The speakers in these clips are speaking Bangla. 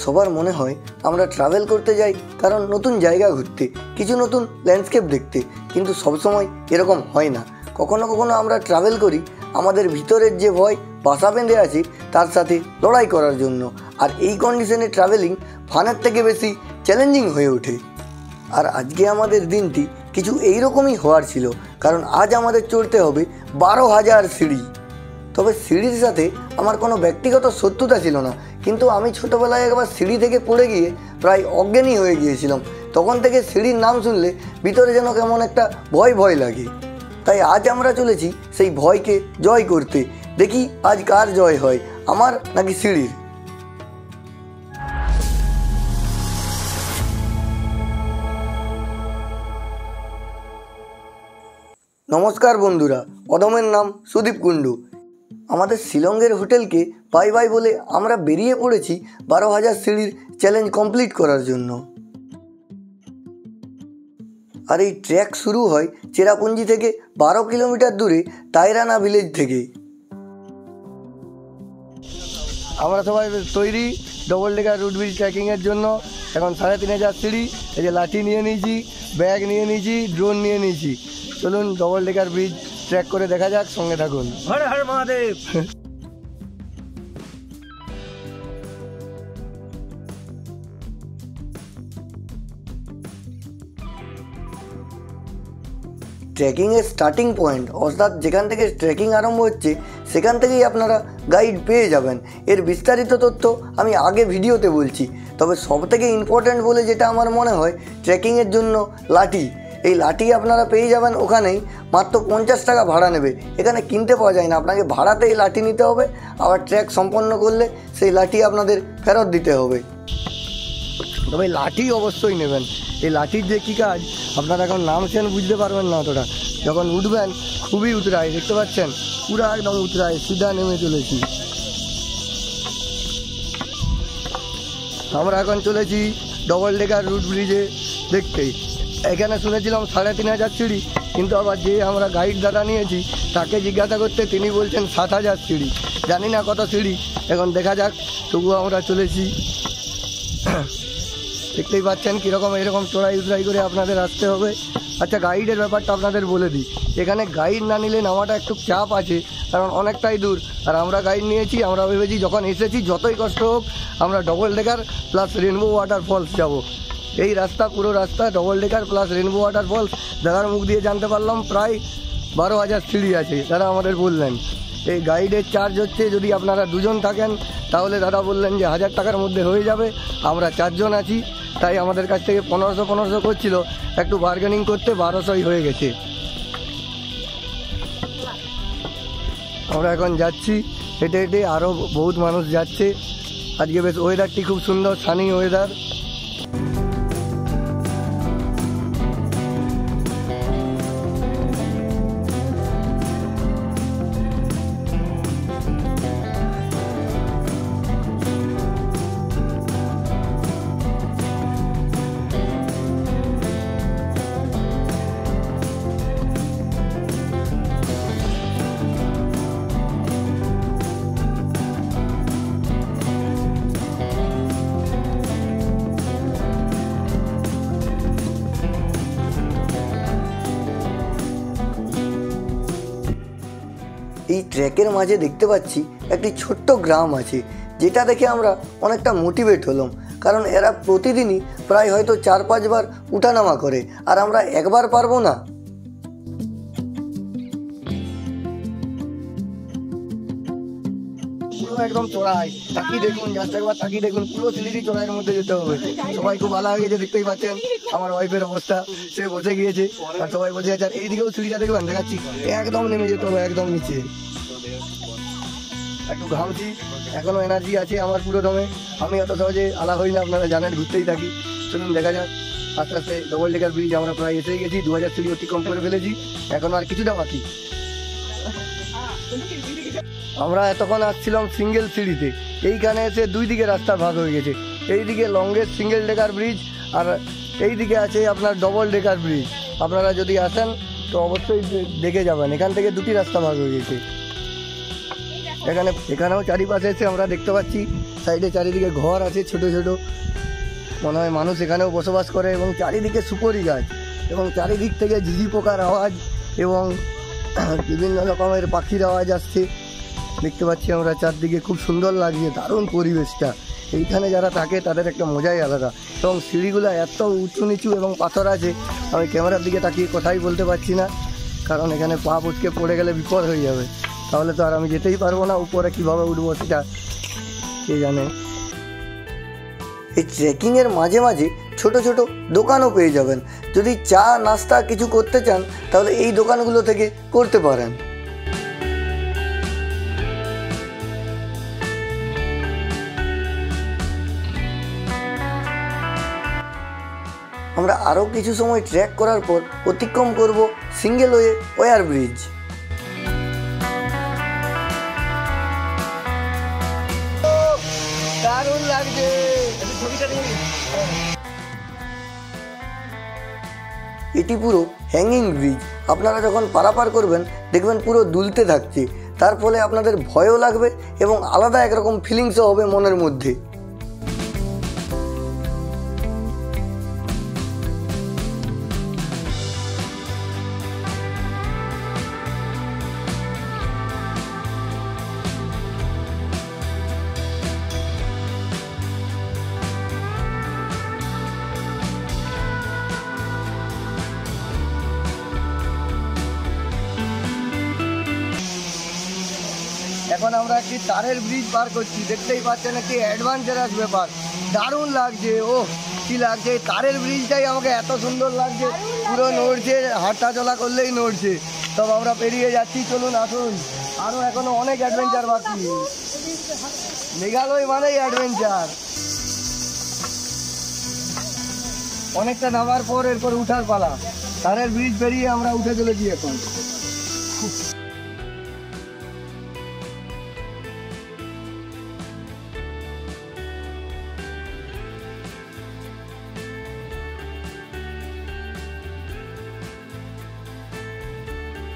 সবার মনে হয় আমরা ট্রাভেল করতে যাই কারণ নতুন জায়গা ঘুরতে, কিছু নতুন ল্যান্ডস্কেপ দেখতে, কিন্তু সবসময় এরকম হয় না। কখনো কখনো আমরা ট্রাভেল করি আমাদের ভিতরের যে ভয় বাসা বেঁধে আছে তার সাথে লড়াই করার জন্য। আর এই কন্ডিশনে ট্রাভেলিং ফানের থেকে বেশি চ্যালেঞ্জিং হয়ে ওঠে। আর আজকে আমাদের দিনটি কিছু এইরকমই হওয়ার ছিল, কারণ আজ আমাদের চড়তে হবে 12,000 সিঁড়ি। তবে সিঁড়ির সাথে আমার কোনো ব্যক্তিগত শত্রুতা ছিল না, কিন্তু আমি ছোটোবেলায় একবার সিঁড়ি থেকে পড়ে গিয়ে প্রায় অজ্ঞানী হয়ে গিয়েছিলাম। তখন থেকে সিঁড়ির নাম শুনলে ভিতরে যেন কেমন একটা ভয় ভয় লাগে। তাই আজ আমরা চলেছি সেই ভয়কে জয় করতে। দেখি আজ কার জয় হয়, আমার নাকি সিঁড়ির। নমস্কার বন্ধুরা, অদমের নাম সুদীপ কুণ্ডু। আমাদের শিলংয়ের হোটেলকে বাই বাই বলে আমরা বেরিয়ে পড়েছি 12,000 সিঁড়ির চ্যালেঞ্জ কমপ্লিট করার জন্য। আর এই ট্র্যাক শুরু হয় চেরাপুঞ্জি থেকে 12 কিলোমিটার দূরে তাইরানা ভিলেজ থেকে। আমরা সবাই তৈরি ডবল ডেকার রুট ব্রিজ ট্রেকিংয়ের জন্য। এখন 3,500 সিঁড়ি, এই যে লাঠি নিয়ে নিয়েছি, ব্যাগ নিয়ে নিয়েছি, ড্রোন নিয়ে নিয়েছি। চলুন ডবল ডেকার ব্রিজ ট্র্যাক করে দেখা যাক, সঙ্গে থাকুন। হর হর মহাদেব। ট্রেকিংয়ের স্টার্টিং পয়েন্ট অর্থাৎ যেখান থেকে ট্রেকিং আরম্ভ হচ্ছে সেখান থেকেই আপনারা গাইড পেয়ে যাবেন। এর বিস্তারিত তথ্য আমি আগে ভিডিওতে বলছি। তবে সবথেকে ইম্পর্ট্যান্ট বলে যেটা আমার মনে হয়, ট্রেকিংয়ের জন্য লাঠি। এই লাঠি আপনারা পেয়ে যাবেন ওখানেই, মাত্র 50 টাকা ভাড়া নেবে। এখানে কিনতে পাওয়া যায় না, আপনাকে ভাড়াতে এই লাঠি নিতে হবে। আবার ট্রেক সম্পন্ন করলে সেই লাঠি আপনাদের ফেরত দিতে হবে। তবে লাঠি অবশ্যই নেবেন। এই লাঠির যে কী কাজ আপনারা এখন নামছেন বুঝতে পারবেন না অতটা, যখন উঠবেন খুবই উতরায়, দেখতে পাচ্ছেন পুরো একদম উতরায়। সিধা নেমে চলেছি আমরা। এখন চলেছি ডবল ডেকার রুট ব্রিজে দেখতেই। এখানে শুনেছিলাম 3,500 সিঁড়ি, কিন্তু আবার যে আমরা গাইড দাদা নিয়েছি তাকে জিজ্ঞাসা করতে তিনি বলছেন 7,000 সিঁড়ি। জানি না কত সিঁড়ি, এখন দেখা যাক। তবুও আমরা চলেছি। দেখতেই পাচ্ছেন কীরকম এরকম চড়াই উতরাই করে আপনাদের আসতে হবে। আচ্ছা, গাইডের ব্যাপারটা আপনাদের বলে দিই। এখানে গাইড না নিলে নামাটা একটু চাপ আছে, কারণ অনেকটাই দূর। আর আমরা গাইড নিয়েছি, আমরা ভেবেছি যখন এসেছি যতই কষ্ট হোক আমরা double decker plus rainbow waterfalls যাব। এই রাস্তা, পুরো রাস্তা double decker plus rainbow waterfalls. দাদার মুখ দিয়ে জানতে পারলাম প্রায় 12,000 সিঁড়ি আছে, দাদা আমাদের বললেন। এই গাইডের চার্জ হচ্ছে, যদি আপনারা দুজন থাকেন তাহলে দাদা বললেন যে 1,000 টাকার মধ্যে হয়ে যাবে। আমরা 4 জন আছি, তাই আমাদের কাছ থেকে 1500 করছিল, একটু বার্গেনিং করতে 1200 হয়ে গেছে। আমরা এখন যাচ্ছি হেঁটে হেঁটে, আরও বহুত মানুষ যাচ্ছে। আজকে বেশ ওয়েদারটি খুব সুন্দর, সানি ওয়েদার। এই ট্র্যাকের মাঝে দেখতে পাচ্ছি একটি ছোট্ট গ্রাম আছে, যেটা দেখে আমরা অনেকটা মোটিভেট হলাম। কারণ এরা প্রতিদিনই প্রায় হয়তো 4-5 বার উঠানামা করে, আর আমরা একবার পারবো না। পুরো একদম চড়াই, তাকিয়ে দেখুন, জাস্ট একবার তাকিয়ে দেখুন, পুরো সিঁড়ি চড়াইয়ের মধ্যে যেতে হবে। সবাই খুব ভালো হয়ে গেছে, দেখতেই পাচ্ছেন আমার ওয়াইফের অবস্থা, সে বসে গিয়েছে আর সবাই বসে আছে। আর এইদিকেও সিঁড়িটা দেখবেন, দেখাচ্ছি, একদম নেমে যেতে হবে একদম নিচে। একটু ঘামছি, এখনো এনার্জি আছে আমার পুরো দমে। আমি অত সহজে আলা হই না, আপনারা জানেন, ঘুরতেই থাকি। চলুন দেখা যাক। আস্তে আস্তে ডবল ডেকার ব্রিজ আমরা প্রায় এসে গেছি, 2,000 সিঁড়ি অতিক্রম করে ফেলেছি, এখন আর কিছুটা বাকি। আমরা এতক্ষণ আসছিলাম সিঙ্গেল সিঁড়িতে, এইখানে এসে 2 দিকে রাস্তা ভাগ হয়ে গেছে। এইদিকে লংগেস্ট সিঙ্গেল ডেকার ব্রিজ, আর এইদিকে আছে আপনার ডবল ডেকার ব্রিজ। আপনারা যদি আসেন তো অবশ্যই দেখে যাবেন, এখান থেকে 2টি রাস্তা ভাগ হয়ে গেছে। এখানেও চারিপাশে এসে আমরা দেখতে পাচ্ছি সাইডে চারিদিকে ঘর আছে ছোট ছোট, মনে হয় মানুষ এখানেও বসবাস করে, এবং চারিদিকে সুপারি গাছ এবং চারিদিক থেকে ঝিঝি পোকার আওয়াজ এবং বিভিন্ন রকমের পাখির আওয়াজ আসছে দেখতে পাচ্ছি আমরা চারদিকে। খুব সুন্দর লাগছে, দারুণ পরিবেশটা। এইখানে যারা থাকে তাদের একটা মজাই আলাদা, এবং সিঁড়িগুলো এত উঁচু নিচু এবং পাথর আছে, আমি ক্যামেরার দিকে তাকিয়ে কথাই বলতে পারছি না, কারণ এখানে পা পুচকে পড়ে গেলে বিপদ হয়ে যাবে, তাহলে তো আর আমি যেতেই পারবো না। উপরে কীভাবে উঠবো সেটা কে জানে। এই ট্রেকিংয়ের মাঝে মাঝে ছোট ছোট দোকানও পেয়ে যাবেন। যদি চা নাস্তা কিছু করতে চান তাহলে এই দোকানগুলো থেকে করতে পারেন। আমরা আরও কিছু সময় ট্রেক করার পর অতিক্রম করব সিঙ্গেল ওয়ে ওয়্যার ব্রিজ। দারুণ লাগছে। এটি পুরো হ্যাঙ্গিং ব্রিজ। আপনারা যখন পারাপার করবেন দেখবেন পুরো দুলতে থাকছে, তার ফলে আপনাদের ভয়ও লাগবে এবং আলাদা একরকম ফিলিংসও হবে মনের মধ্যে। এখন আমরা একটি তারের ব্রিজ পার করছি, দেখতেই পাচ্ছেন একটি অ্যাডভেঞ্চারাস ব্যাপার, দারুণ লাগছে। ও কি লাগছে, তারের ব্রিজটাই আমাকে এত সুন্দর লাগছে, পুরো নড়ছে, হাঁটা চলা করলেই নড়ছে। তবে আমরা পেরিয়ে যাচ্ছি, চলুন আসুন, আরও এখনো অনেক অ্যাডভেঞ্চার বাকি। মেঘালয় মানেই অ্যাডভেঞ্চার। অনেকটা নামার পর এরপর উঠার পালা। তারের ব্রিজ পেরিয়ে আমরা উঠে চলেছি এখন।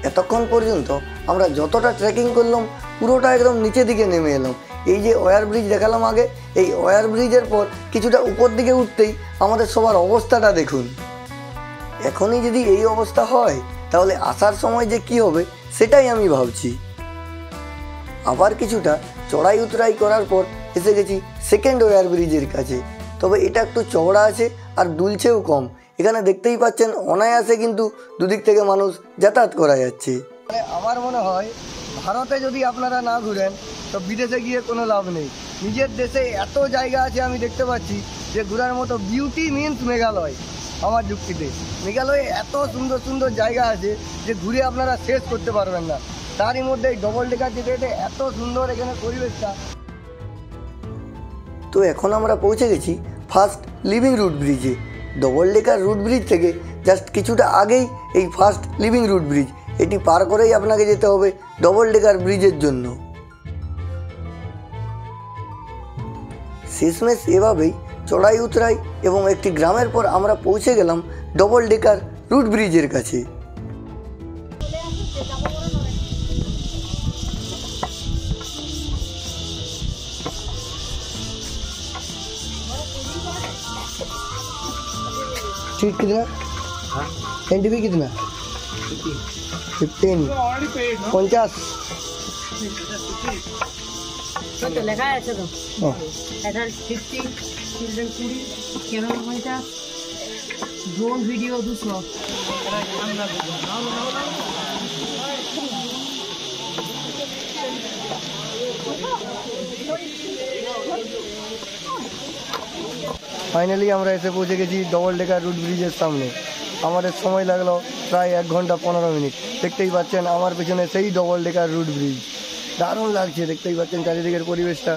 এতক্ষণ পর্যন্ত আমরা যতটা ট্রেকিং করলাম পুরোটা একদম নিচে দিকে নেমে এলাম। এই যে ওয়্যার ব্রিজ দেখালাম আগে, এই ওয়্যার ব্রিজের পর কিছুটা উপর দিকে উঠতেই আমাদের সবার অবস্থাটা দেখুন। এখনই যদি এই অবস্থা হয় তাহলে আসার সময় যে কি হবে সেটাই আমি ভাবছি। আবার কিছুটা চড়াই উতরাই করার পর এসে গেছি সেকেন্ড ওয়্যার ব্রিজের কাছে। তবে এটা একটু চওড়া আছে আর দুলছেও কম। এখানে দেখতেই পাচ্ছেন অনায়াসে কিন্তু দুদিক থেকে মানুষ যাতায়াত করা যাচ্ছে। আমার মনে হয় ভারতে যদি আপনারা না ঘুরেন তো বিদেশে গিয়ে কোনো লাভ নেই। নিজের দেশে এত জায়গা আছে আমি দেখতে পাচ্ছি যে ঘোরার মতো। বিউটি মিনস মেঘালয় আমার যুক্তিতে। মেঘালয়ে এত সুন্দর সুন্দর জায়গা আছে যে ঘুরে আপনারা শেষ করতে পারবেন না। তারই মধ্যে এই ডবল ডেকার যেতে যেতে এত সুন্দর এখানে পরিবেশটা। তো এখন আমরা পৌঁছে গেছি ফার্স্ট লিভিং রুট ব্রিজে। ডবল ডেকার রুট ব্রিজ থেকে জাস্ট কিছুটা আগেই এই ফার্স্ট লিভিং রুট ব্রিজ। এটি পার করেই আপনাকে যেতে হবে ডবল ডেকার ব্রিজের জন্য। শেষমেশ এভাবেই চড়াই উতরাই এবং একটি গ্রামের পর আমরা পৌঁছে গেলাম ডবল ডেকার রুট ব্রিজের কাছে। सीट कितना? एनटीपी कितना? 15 50 तो লেখা আছে তো adult 50, children 20, camera 50, drone video 200। Finally আমরা এসে পৌঁছে গেছি ডবল ডেকার রুট ব্রিজের সামনে। আমাদের সময় লাগলো প্রায় 1 ঘন্টা 15 মিনিট। দেখতেই পাচ্ছেন আমার পেছনে সেই ডবল ডেকার রুট ব্রিজ। দারুণ লাগছে, দেখতেই পাচ্ছেন চারিদিকের পরিবেশটা।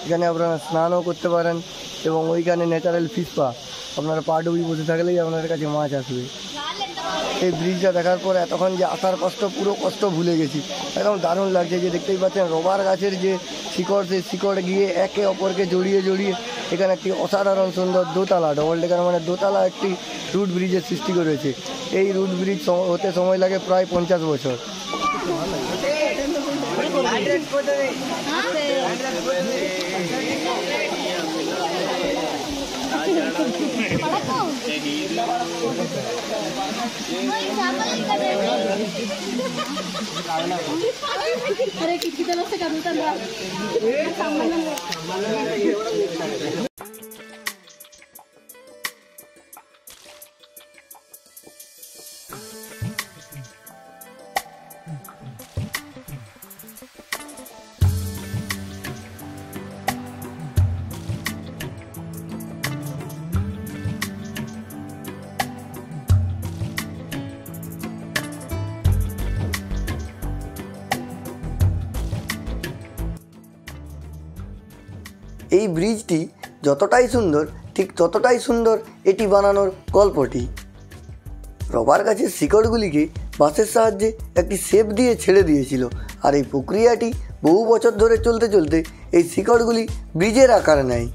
এখানে আপনারা স্নানও করতে পারেন এবং ওইখানে ন্যাচারাল ফিশ পা। আপনারা পা ডুবি বসে থাকলেই আপনার কাছে মাছ আসবে। এই ব্রিজটা দেখার পর এতক্ষণ যে আসার কষ্ট, পুরো কষ্ট ভুলে গেছি। একদম দারুণ লাগছে। যে দেখতেই পাচ্ছেন রবার গাছের যে শিকড়, সেই শিকড় গিয়ে একে অপরকে জড়িয়ে জড়িয়ে এখানে একটি অসাধারণ সুন্দর দোতলা, ডবল ডেকার মানে দোতলা একটি রুট ব্রিজের সৃষ্টি করেছে। এই রুট ব্রিজ হতে সময় লাগে প্রায় 50 বছর। अरे किती दिवस এই ব্রিজটি যতটাই সুন্দর ঠিক ততটাই সুন্দর এটি বানানোর গল্পটি। রবার গাছের শিকড়গুলিকে বাঁশের সাহায্যে একটি শেপ দিয়ে ছেড়ে দিয়েছিল, আর এই প্রক্রিয়াটি বহু বছর ধরে চলতে চলতে এই শিকড়গুলি ব্রিজের আকার নেয়।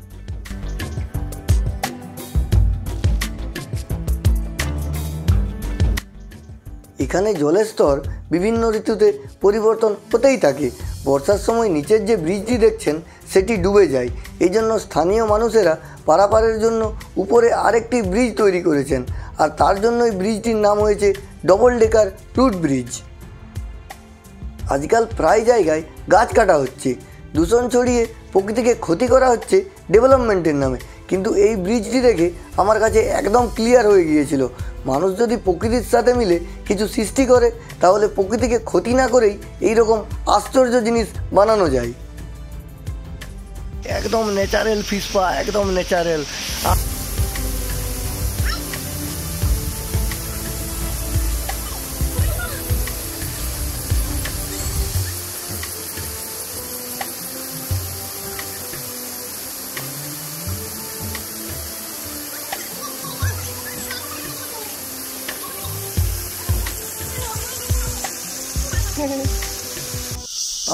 এখানে জলের স্তর বিভিন্ন ঋতুতে পরিবর্তন হতেই থাকে। বর্ষার সময় নিচের যে ব্রিজটি দেখছেন সেটি ডুবে যায়, এই জন্য স্থানীয় মানুষেরা পারাপারের জন্য উপরে আরেকটি ব্রিজ তৈরি করেছেন, আর তার জন্য এই ব্রিজটির নাম হয়েছে ডবল ডেকার রুট ব্রিজ। আজকাল প্রায় জায়গায় গাছ কাটা হচ্ছে, দূষণ ছড়িয়ে প্রকৃতিকে ক্ষতি করা হচ্ছে ডেভেলপমেন্টের নামে, কিন্তু এই ব্রিজটি দেখে আমার কাছে একদম ক্লিয়ার হয়ে গিয়েছিল, মানুষ যদি প্রকৃতির সাথে মিলে কিছু সৃষ্টি করে তাহলে প্রকৃতিকে ক্ষতি না করেই এই রকম আশ্চর্য জিনিস বানানো যায়। একদম ন্যাচারাল ফিশ পা, একদম ন্যাচারাল।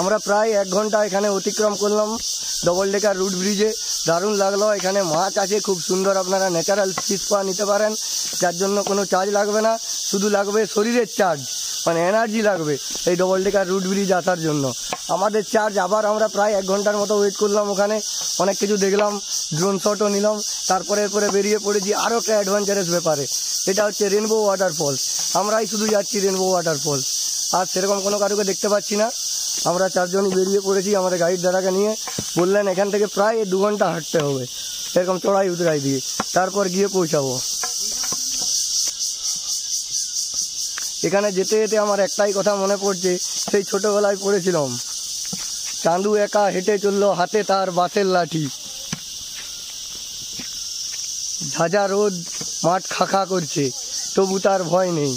আমরা প্রায় 1 ঘন্টা এখানে অতিক্রম করলাম ডবল ডেকার রুট ব্রিজে। দারুণ লাগলো। এখানে মাছ আছে খুব সুন্দর, আপনারা ন্যাচারাল ফিশ পা নিতে পারেন, যার জন্য কোনো চার্জ লাগবে না, শুধু লাগবে শরীরের চার্জ, মানে এনার্জি লাগবে এই ডবল ডেকার রুট ব্রিজ আসার জন্য। আমাদের চার্জ আবার আমরা প্রায় 1 ঘন্টার মতো ওয়েট করলাম, ওখানে অনেক কিছু দেখলাম, ড্রোন শটও নিলাম, তারপরে বেরিয়ে পড়েছি আরও একটা অ্যাডভেঞ্চারাস ব্যাপারে। এটা হচ্ছে রেনবো ওয়াটারফলস। আমরাই শুধু যাচ্ছি রেনবো ওয়াটারফলস, আর সেরকম কোনো কারুকে দেখতে পাচ্ছি না। আমরা 4 জনই বেরিয়ে পড়েছি আমাদের গাইড দাদাকে নিয়ে। বললেন এখান থেকে প্রায় 2 ঘন্টা হাঁটতে হবে এরকম চড়াই উতরাই দিয়ে, তারপর গিয়ে পৌঁছাবো। এখানে যেতে যেতে আমার একটাই কথা মনে পড়ছে, সেই ছোটোবেলায় পড়েছিলাম, চাঁদু একা হেঁটে চললো হাতে তার বাঁশের লাঠি, ঝাঁঝা রোদ মাঠ খাখা করছে তবু তার ভয় নেই।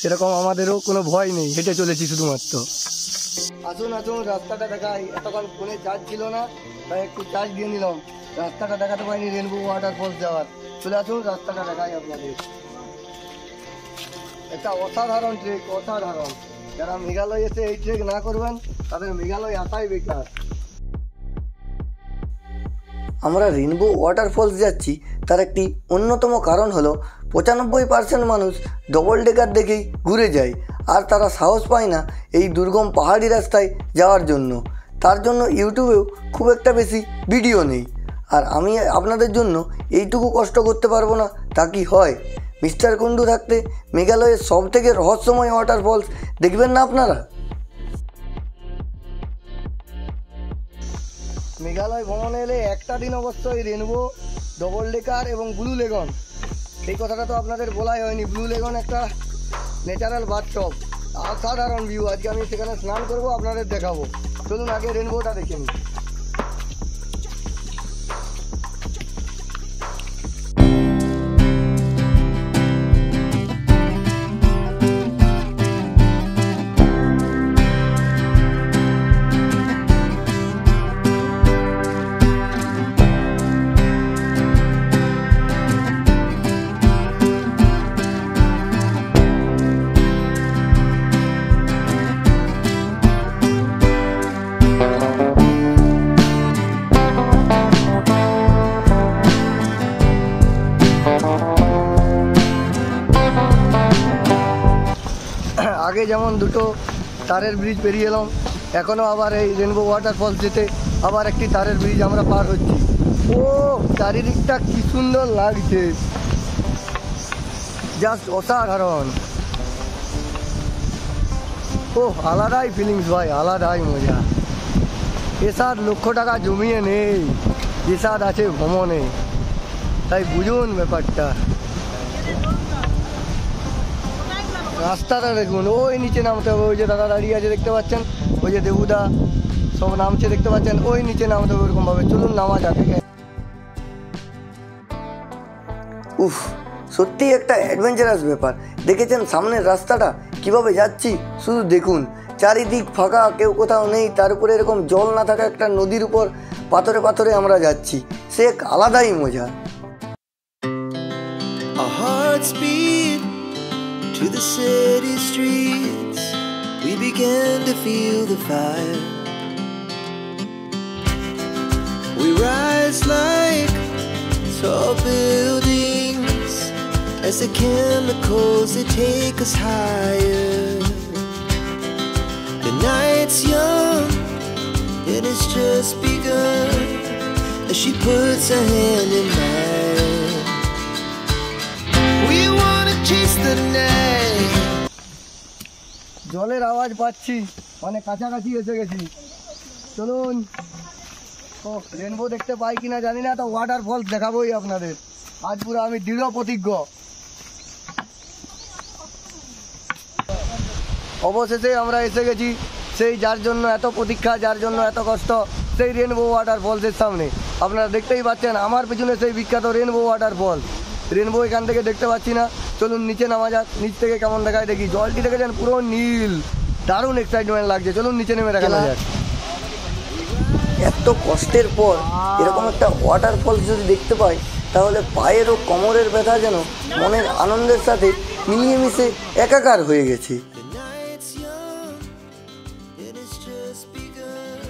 সেরকম আমাদেরও কোনো ভয় নেই, হেঁটে চলেছি শুধুমাত্র। আসুন আসুন রাস্তাটা দেখাই। এতক্ষণ ফোনে চার্জ ছিল না, তাই একটু চার্জ দিয়ে নিলাম। রাস্তাটা দেখাতে পারিনি রেনবো ওয়াটারফলস যাওয়ার। চলে আসুন রাস্তাটা দেখাই আপনাদের। একটা অসাধারণ ট্রেক, অসাধারণ। যারা মেঘালয় এসে এই ট্রেক না করবেন তাদের মেঘালয় আসাই বেকার। আমরা রেনবো ওয়াটারফলস যাচ্ছি তার একটি অন্যতম কারণ হলো 95% মানুষ ডবল ডেকার দেখেই ঘুরে যায়, আর তারা সাহস পায় না এই দুর্গম পাহাড়ি রাস্তায় যাওয়ার জন্য। তার জন্য ইউটিউবেও খুব একটা বেশি ভিডিও নেই, আর আমি আপনাদের জন্য এইটুকু কষ্ট করতে পারবো না তা কি হয়? মিস্টার কুন্ডু থাকতে মেঘালয়ের সবথেকে রহস্যময় ওয়াটারফলস দেখবেন না আপনারা? মেঘালয় ভ্রমণে এলে একটা দিন অবশ্যই রেনবো, ডবল ডেকার এবং ব্লু লেগন, এই কথাটা তো আপনাদের বলাই হয়নি। ব্লু লেগন একটা ন্যাচারাল বাথটব, অসাধারণ ভিউ। আজকে আমি সেখানে স্নান করবো, আপনাদের দেখাবো। চলুন আগে রেনবোটা দেখে নিই। আগে যেমন দুটো তারের ব্রিজ পেরিয়ে এলাম, এখনও আবার এই রেনবো ওয়াটারফল যেতে আবার একটি তারের ব্রিজ আমরা পার হচ্ছি। ও চারিদিকটা কি সুন্দর লাগছে, জাস্ট অসাধারণ। ও আলাদাই ফিলিংস ভাই, আলাদাই মজা। এসাদ লক্ষ টাকা জমিয়ে নেই, এসাদ আছে ভ্রমণে, তাই বুঝুন ব্যাপারটা। রাস্তাটা দেখুন, ওই নিচে নামতে হবে, ওই যে দাদা দাঁড়িয়ে আছে দেখতে পাচ্ছেন, ওই যে দেবুদা সব নামছে দেখতে পাচ্ছেন, ওই নিচে নামতে হবে ওরকমভাবে। চলুন নামা যাক। উফ, সত্যিই একটা অ্যাডভেঞ্চারাস ব্যাপার। দেখেছেন সামনের রাস্তাটা কিভাবে যাচ্ছি, শুধু দেখুন, চারিদিক ফাঁকা, কেউ কোথাও নেই, তার উপরে এরকম জল না থাকা একটা নদীর উপর পাথরে পাথরে আমরা যাচ্ছি, সে এক আলাদাই মজা। Our hearts beat to the city streets. We began to feel the fire. We rise like tall buildings as the chemicals they take us higher. The night's young and it's just begun as she puts her hand in mine. We wanna chase the night. জলের আওয়াজ পাচ্ছি, অনেক কাছাকাছি এসে গেছি। চলুন, ও রেনবো দেখতে পাই কিনা জানি না, তো ওয়াটারফলস দেখাবোই আপনাদের। আজ পুরো আমি দৃঢ় প্রতিজ্ঞ। অবশেষে আমরা এসে গেছি সেই যার জন্য এত প্রতীক্ষা, যার জন্য এত কষ্ট, সেই রেনবো ওয়াটারফলসের সামনে। আপনারা দেখতেই পাচ্ছেন আমার পিছনে সেই বিখ্যাত রেনবো ওয়াটারফল। রেনবো এখান থেকে দেখতে পাচ্ছি না, চলুন নিচে নামা যাক। নিচ থেকে কেমন দেখায় দেখি। জলটি দেখেছেন পুরো নীল, দারুণ এক্সাইটমেন্ট লাগছে। চলুন নিচে নেমে দেখানো যাক। এত কষ্টের পর এরকম একটা ওয়াটারফলস যদি দেখতে পাই, তাহলে পায়ের ও কোমরের ব্যথা যেন মনের আনন্দের সাথে মিলিয়ে মিশে একাকার হয়ে গেছে। The night's young and it's just begun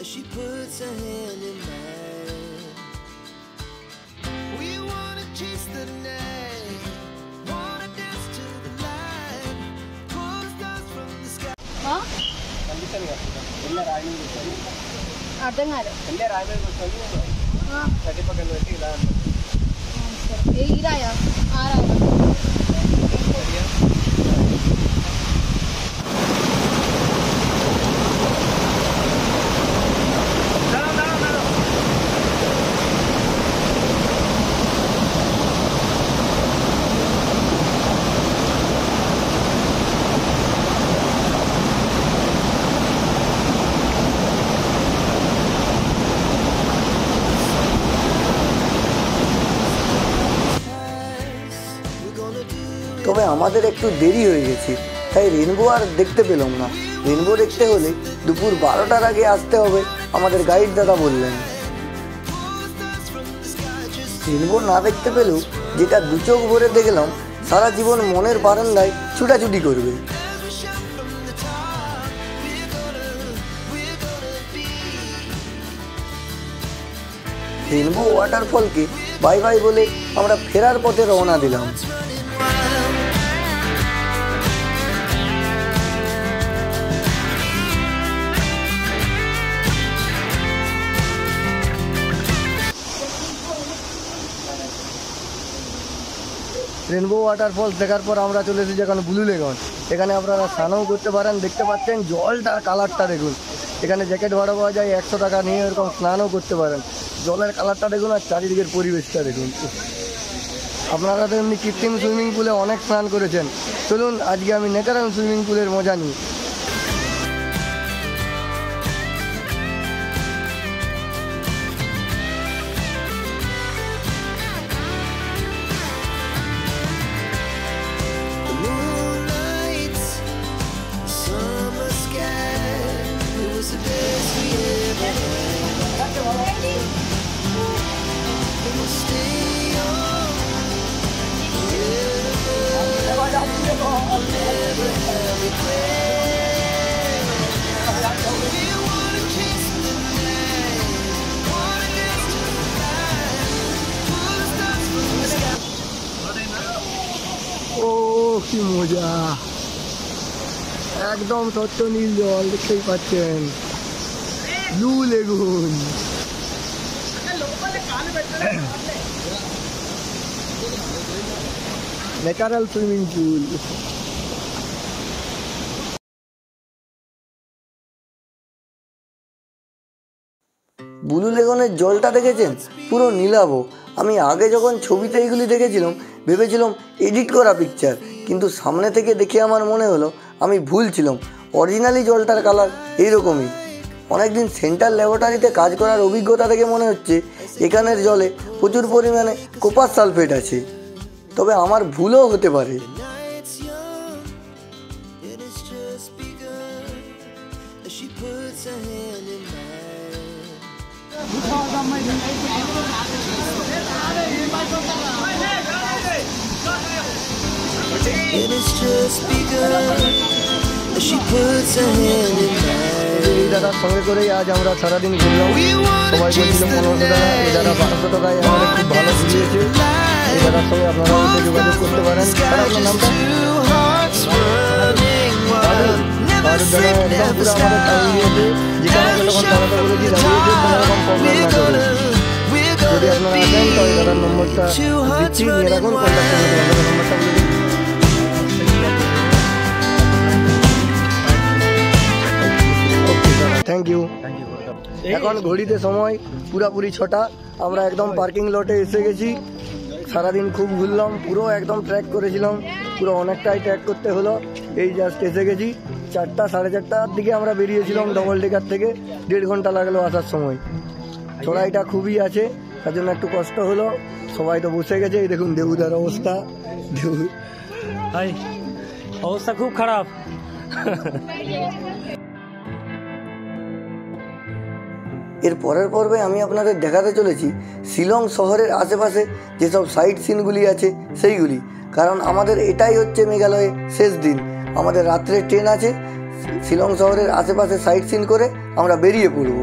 as she puts her hand in mine. We wanna chase the night, wanna dance to the light, pull the stars from the sky. అర్థం కాదు ఈ రాయా ఆ రాయా তবে আমাদের একটু দেরি হয়ে গেছে, তাই রেনবো আর দেখতে পেলাম না। রেনবো দেখতে হলে দুপুর 12টার আগে আসতে হবে, আমাদের গাইড দাদা বললেন। রেনবো না দেখতে পেলেও যেটা দু চোখ ভরে দেখলাম, সারা জীবন মনের বারান্দায় ছুটাছুটি করবে। রেনবো ওয়াটারফলকে বাই বাই বলে আমরা ফেরার পথে রওনা দিলাম। রেনবো ওয়াটারফলস দেখার পর আমরা চলে এসেছি এখন ব্লু লেগুন। এখানে আপনারা স্নানও করতে পারেন, দেখতে পাচ্ছেন জলটার কালারটা দেখুন। এখানে জ্যাকেট ভাড়া পাওয়া যায়, 100 টাকা নিয়ে এরকম স্নানও করতে পারেন। জলের কালারটা দেখুন আর চারিদিকের পরিবেশটা দেখুন। আপনারা তো এমনি কৃত্রিম সুইমিং পুলে অনেক স্নান করেছেন, চলুন আজকে আমি ন্যাচারাল সুইমিং পুলের মজা নিই। The moonlight, summer sky, it was the best we ever had. We'll stay on forever, never have regret. We wanna chase the night, wanna dance to the light, pull the stars from the sky. ও কি মজা, একদম স্বচ্ছ নীল জল, দেখতেই পাচ্ছেন, blue lagoon. Natural swimming pool. Blue লেগুনের জলটা দেখেছেন, পুরো নীলাভ। আমি আগে যখন ছবিতে এইগুলি দেখেছিলাম ভেবেছিলাম এডিট করা পিকচার, কিন্তু সামনে থেকে দেখে আমার মনে হলো আমি ভুল ছিলাম, অরিজিনালি জলটার কালার এইরকমই। অনেকদিন সেন্ট্রাল ল্যাবরেটরিতে কাজ করার অভিজ্ঞতা থেকে মনে হচ্ছে এখানের জলে প্রচুর পরিমাণে কপার সালফেট আছে, তবে আমার ভুলও হতে পারে। night's young, and it's just begun. As she puts her hand in mine. And it's just begun. As she puts her hand in mine. এই দাদার সঙ্গে করেই আজ আমরা সারাদিন ঘুরলাম। সবাই বলছিল 1500 টাকা, এই দাদা 1200 টাকায় আমাদের খুব ভালো ঘুরিয়েছে। এই দাদার সঙ্গে আপনারা এসে যোগাযোগ করতে পারেন। আর আপনার নামটা? Two hearts running wild. Never দাদা sleep, একদম never পুরো আমাদের stop. টাইম দিয়েছে, যেখানে যতক্ষণ দাঁড়াতে বলেছি দাঁড়িয়েছে, কোনো রকম প্রবলেম না করে। যদি আপনারা আসেন তো এই দাদার নম্বরটা দিচ্ছি, নিয়ে রাখুন, কন্ট্যাক্ট করে দেবেন। দাদার নম্বরটা বলে দিন। ওকে দাদা, থ্যাংক ইউ। এখন ঘড়িতে সময় পুরাপুরি 6টা। আমরা একদম পার্কিং লটে এসে গেছি। সারাদিন খুব ঘুরলাম, পুরো একদম ট্র্যাক করেছিলাম, পুরো অনেকটাই ট্র্যাক করতে হলো। এই জাস্ট এসে গেছি। 4টা 4:30টার দিকে আমরা বেরিয়েছিলাম ডবল ডেকার থেকে, 1.5 ঘন্টা লাগলো আসার সময়। চড়াইটা খুবই আছে, তার জন্য একটু কষ্ট হলো। সবাই তো বসে গেছে, এই দেখুন দেবুদার অবস্থা। দেবু হাই, অবস্থা খুব খারাপ। এর পরের পর্বে আমি আপনাদের দেখাতে চলেছি শিলং শহরের আশেপাশে যেসব সাইট সিনগুলি আছে সেইগুলি, কারণ আমাদের এটাই হচ্ছে মেঘালয়ে শেষ দিন। আমাদের রাত্রে ট্রেন আছে, শিলং শহরের আশেপাশে সাইট সিন করে আমরা বেরিয়ে পড়ব।